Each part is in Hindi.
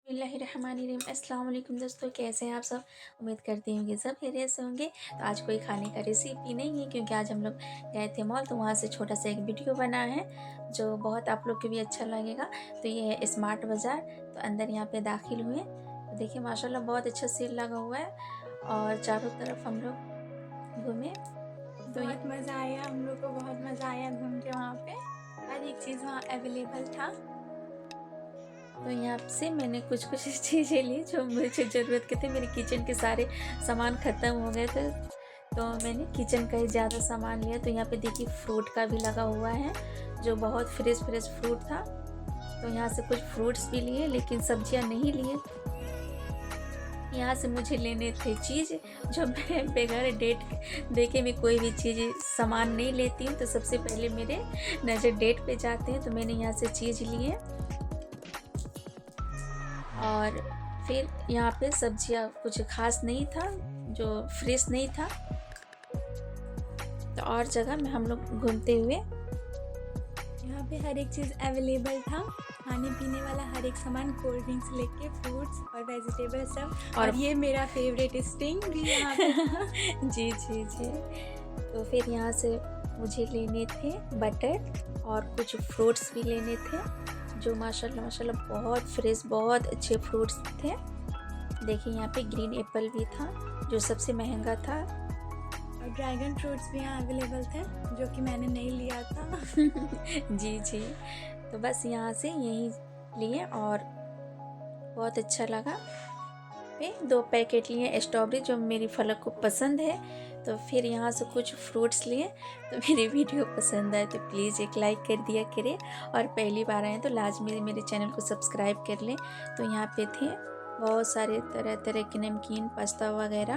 बिस्मिल्लाहिर्रहमानिर्रहीम। अस्सलाम वालेकुम दोस्तों, कैसे हैं आप सब। उम्मीद करती हूँ कि सब खैरियत से होंगे। तो आज कोई खाने का रेसिपी नहीं है, क्योंकि आज हम लोग गए थे मॉल, तो वहाँ से छोटा सा एक वीडियो बना है जो बहुत आप लोग को भी अच्छा लगेगा। तो ये है स्मार्ट बाज़ार। तो अंदर यहाँ पे दाखिल हुए तो देखिए माशाल्लाह बहुत अच्छा सेल लगा हुआ है और चारों तरफ हम लोग घूमे। तो बहुत मज़ा आया, हम लोग को बहुत मज़ा आया घूम के। वहाँ पे हर एक चीज़ वहाँ अवेलेबल था। यहाँ से मैंने कुछ चीज़ें ली जो मुझे ज़रूरत के थे। मेरे किचन के सारे सामान ख़त्म हो गए थे, तो मैंने किचन का ही ज़्यादा सामान लिया। तो यहाँ पे देखिए फ्रूट का भी लगा हुआ है, जो बहुत फ्रेश फ्रेश फ्रूट था। तो यहाँ से कुछ फ्रूट्स भी लिए, लेकिन सब्जियाँ नहीं लिए। यहाँ से मुझे लेने थे चीज़, जो मैं बगैर डेट देखे मैं कोई भी चीज़ सामान नहीं लेती हूँ। तो सबसे पहले मेरे नज़र डेट पे जाते हैं। तो मैंने यहाँ से चीज़ लिए और फिर यहाँ पे सब्जियाँ कुछ ख़ास नहीं था, जो फ्रेश नहीं था। तो और जगह में हम लोग घूमते हुए यहाँ पे हर एक चीज़ अवेलेबल था, खाने पीने वाला हर एक सामान, कोल्ड ड्रिंक्स लेके फ्रूट्स और वेजिटेबल सब। और और ये मेरा फेवरेट स्टिंग भी यहाँ पे था। जी जी जी। तो फिर यहाँ से मुझे लेने थे बटर और कुछ फ्रूट्स भी लेने थे, जो माशाल्लाह माशाल्लाह बहुत फ्रेश बहुत अच्छे फ्रूट्स थे। देखिए यहाँ पे ग्रीन एप्पल भी था, जो सबसे महंगा था। और ड्रैगन फ्रूट्स भी यहाँ अवेलेबल थे, जो कि मैंने नहीं लिया था। जी जी। तो बस यहाँ से यही लिए और बहुत अच्छा लगा। फिर 2 पैकेट लिए स्ट्रॉबेरी, जो मेरी फलक को पसंद है। तो फिर यहाँ से कुछ फ्रूट्स लिए। तो मेरी वीडियो पसंद आए तो प्लीज़ एक लाइक कर दिया करें, और पहली बार आए तो लाजमी मेरे चैनल को सब्सक्राइब कर लें। तो यहाँ पे थे बहुत सारे तरह तरह के नमकीन, पास्ता वगैरह।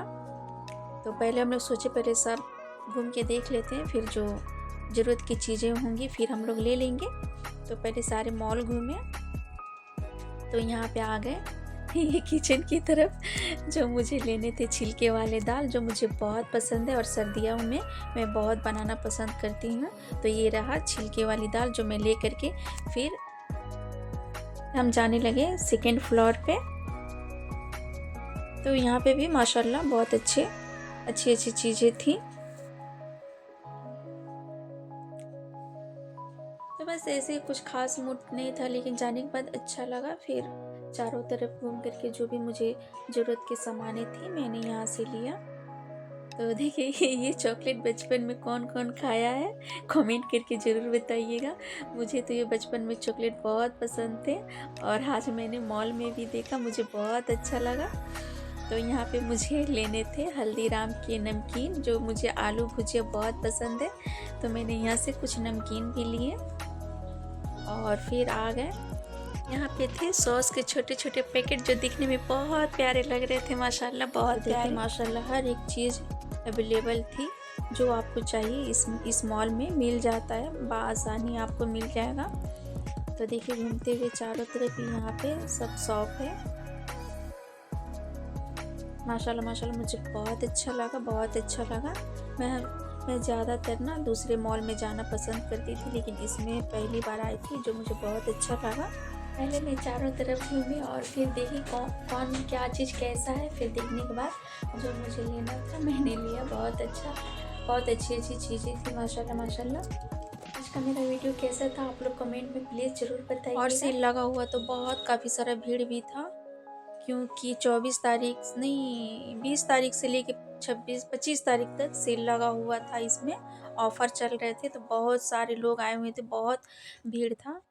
तो पहले हम लोग सोचे पहले सब घूम के देख लेते हैं, फिर जो ज़रूरत की चीज़ें होंगी फिर हम लोग ले लेंगे। तो पहले सारे मॉल घूमे, तो यहाँ पे आ गए ये किचन की तरफ, जो मुझे लेने थे छिलके वाले दाल, जो मुझे बहुत पसंद है और सर्दियों में मैं बहुत बनाना पसंद करती हूँ। तो ये रहा छिलके वाली दाल, जो मैं ले करके फिर हम जाने लगे सेकेंड फ्लोर पे। तो यहाँ पे भी माशाल्लाह बहुत अच्छी अच्छी चीज़ें थी। तो बस ऐसे कुछ खास मूड नहीं था, लेकिन जाने के बाद अच्छा लगा। फिर चारों तरफ घूम करके जो भी मुझे ज़रूरत के सामानें थी मैंने यहाँ से लिया। तो देखिए ये चॉकलेट बचपन में कौन कौन खाया है, कमेंट करके ज़रूर बताइएगा। मुझे तो ये बचपन में चॉकलेट बहुत पसंद थे, और आज मैंने मॉल में भी देखा, मुझे बहुत अच्छा लगा। तो यहाँ पे मुझे लेने थे हल्दीराम के नमकीन, जो मुझे आलू भुजिया बहुत पसंद है। तो मैंने यहाँ से कुछ नमकीन भी लिए और फिर आ गए। यहाँ पे थे सॉस के छोटे छोटे पैकेट, जो दिखने में बहुत प्यारे लग रहे थे माशाल्लाह, बहुत प्यारे। माशाल्लाह हर एक चीज़ अवेलेबल थी, जो आपको चाहिए इस मॉल में मिल जाता है, बआसानी आपको मिल जाएगा। तो देखिए घूमते हुए चारों तरफ यहाँ पे सब शॉप है। माशाल्लाह माशाल्लाह मुझे बहुत अच्छा लगा, बहुत अच्छा लगा। मैं ज़्यादातर ना दूसरे मॉल में जाना पसंद करती थी, लेकिन इसमें पहली बार आई थी, जो मुझे बहुत अच्छा लगा। पहले मैं चारों तरफ घूमी और फिर देखी कौन कौन क्या चीज़ कैसा है। फिर देखने के बाद जो मुझे लेना था मैंने लिया। बहुत अच्छा, बहुत अच्छी अच्छी चीज़ें थी माशाल्लाह माशाल्लाह। आज का मेरा वीडियो कैसा था आप लोग कमेंट में प्लीज़ ज़रूर बताइएगा। और सेल लगा हुआ तो बहुत काफ़ी सारा भीड़ भी था, क्योंकि 24 तारीख नहीं 20 तारीख से लेके 26-25 तारीख तक सेल लगा हुआ था। इसमें ऑफ़र चल रहे थे, तो बहुत सारे लोग आए हुए थे, बहुत भीड़ था।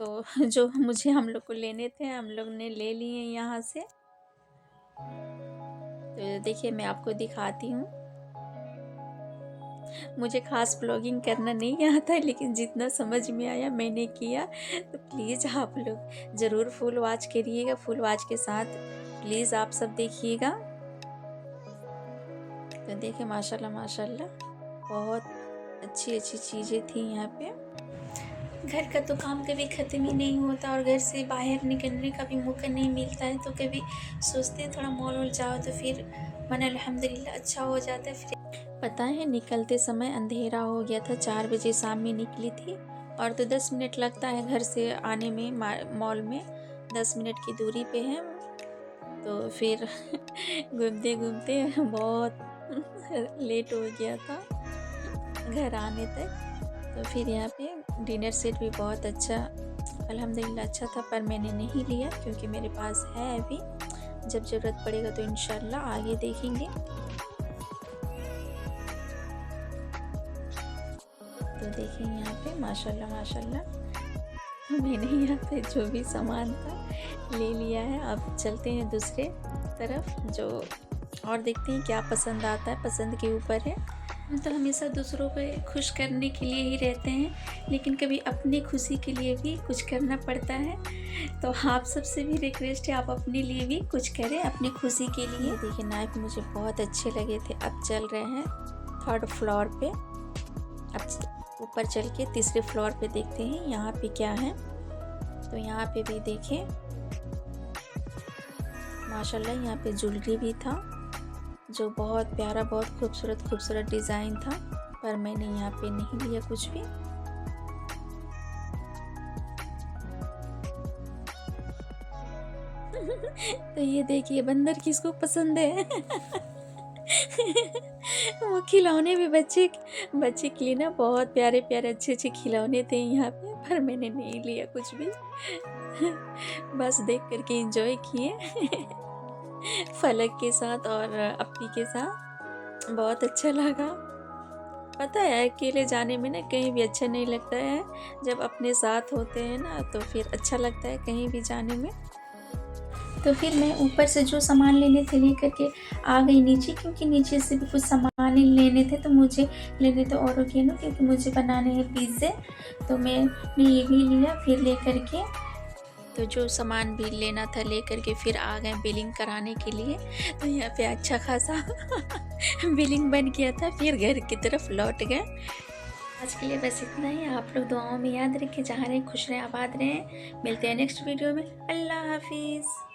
तो जो मुझे हम लोग को लेने थे हम लोग ने ले लिए यहाँ से। तो देखिए मैं आपको दिखाती हूँ। मुझे ख़ास ब्लॉगिंग करना नहीं आता है, लेकिन जितना समझ में आया मैंने किया। तो प्लीज़ आप लोग ज़रूर फुल वॉच करिएगा, फुल वॉच के साथ प्लीज़ आप सब देखिएगा। तो देखिए माशाल्लाह माशाल्लाह बहुत अच्छी अच्छी चीज़ें थी यहाँ पे। घर का तो काम कभी ख़त्म ही नहीं होता, और घर से बाहर निकलने का भी मौका नहीं मिलता है। तो कभी सोचते हैं थोड़ा मॉल वॉल जाओ, तो फिर मन अल्हम्दुलिल्लाह अच्छा हो जाता है। फिर पता है निकलते समय अंधेरा हो गया था, 4 बजे शाम में निकली थी, और तो 10 मिनट लगता है घर से आने में मॉल में। 10 मिनट की दूरी पे है। तो फिर घूमते घूमते बहुत लेट हो गया था घर आने तक। तो फिर यहाँ पे डिनर सेट भी बहुत अच्छा, अल्हम्दुलिल्लाह अच्छा था, पर मैंने नहीं लिया क्योंकि मेरे पास है अभी। जब ज़रूरत पड़ेगा तो इंशाल्लाह आगे देखेंगे। तो देखें यहाँ पे माशाल्लाह माशाल्लाह, तो मैंने यहाँ पे जो भी सामान था ले लिया है। अब चलते हैं दूसरे तरफ, जो और देखते हैं क्या पसंद आता है, पसंद के ऊपर है। हम तो हमेशा दूसरों को खुश करने के लिए ही रहते हैं, लेकिन कभी अपनी खुशी के लिए भी कुछ करना पड़ता है। तो आप सबसे भी रिक्वेस्ट है, आप अपने लिए भी कुछ करें, अपनी खुशी के लिए। देखिए नाइफ मुझे बहुत अच्छे लगे थे। अब चल रहे हैं 3rd फ्लोर पे। अब ऊपर चल के 3रे फ्लोर पे देखते हैं यहाँ पे क्या है। तो यहाँ पे भी देखें माशाल्लाह, यहाँ पे ज्वेलरी भी था जो बहुत प्यारा, बहुत खूबसूरत डिज़ाइन था, पर मैंने यहाँ पे नहीं लिया कुछ भी। तो ये देखिए बंदर किसको पसंद है। वो खिलौने भी बच्चे के लिए ना बहुत प्यारे अच्छे खिलौने थे यहाँ पे, पर मैंने नहीं लिया कुछ भी। बस देख करके एंजॉय किए फलक के साथ और अप्पी के साथ। बहुत अच्छा लगा। पता है अकेले जाने में ना कहीं भी अच्छा नहीं लगता है, जब अपने साथ होते हैं ना तो फिर अच्छा लगता है कहीं भी जाने में। तो फिर मैं ऊपर से जो सामान लेने थे ले करके आ गई नीचे, क्योंकि नीचे से भी कुछ सामान लेने थे। तो मुझे लेने थे ओरिगेनो, क्योंकि मुझे बनाने हैं पिज़्ज़े। तो मैंने ये भी लिया। फिर ले करके तो जो सामान भी लेना था ले करके फिर आ गए बिलिंग कराने के लिए। तो यहाँ पे अच्छा खासा बिलिंग बन गया था। फिर घर की तरफ लौट गए। आज के लिए बस इतना ही। आप लोग दुआओं में याद रखें, जहाँ रहें खुश रहें, आबाद रहें। मिलते हैं नेक्स्ट वीडियो में। अल्लाह हाफिज़।